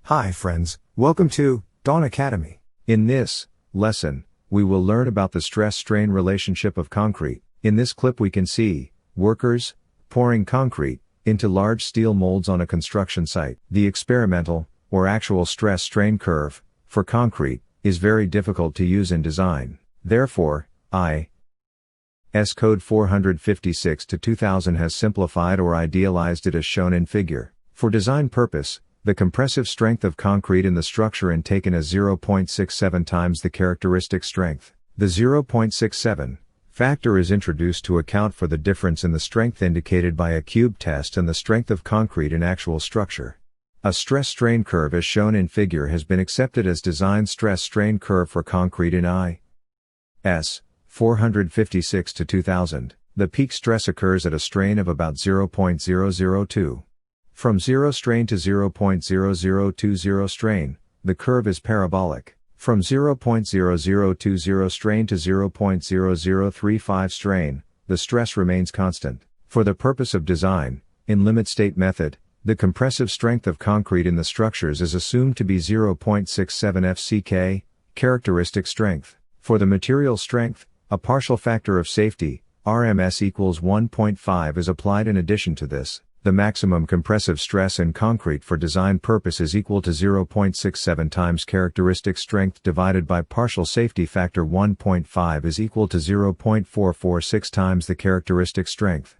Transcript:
Hi friends, welcome to Dawn Academy. In this lesson, we will learn about the stress-strain relationship of concrete. In this clip we can see workers pouring concrete into large steel molds on a construction site. The experimental, or actual stress-strain curve, for concrete, is very difficult to use in design. Therefore, IS Code 456-2000 has simplified or idealized it as shown in figure. For design purpose, the compressive strength of concrete in the structure is taken as 0.67 times the characteristic strength. The 0.67 factor is introduced to account for the difference in the strength indicated by a cube test and the strength of concrete in actual structure. A stress-strain curve as shown in figure has been accepted as design stress-strain curve for concrete in IS 456-2000. The peak stress occurs at a strain of about 0.002. From 0 strain to 0.0020 strain, the curve is parabolic. From 0.0020 strain to 0.0035 strain, the stress remains constant. For the purpose of design, in limit state method, the compressive strength of concrete in the structures is assumed to be 0.67 FCK, characteristic strength. For the material strength, a partial factor of safety, RMS equals 1.5 is applied. In addition to this, the maximum compressive stress in concrete for design purpose is equal to 0.67 times characteristic strength divided by partial safety factor 1.5 is equal to 0.446 times the characteristic strength.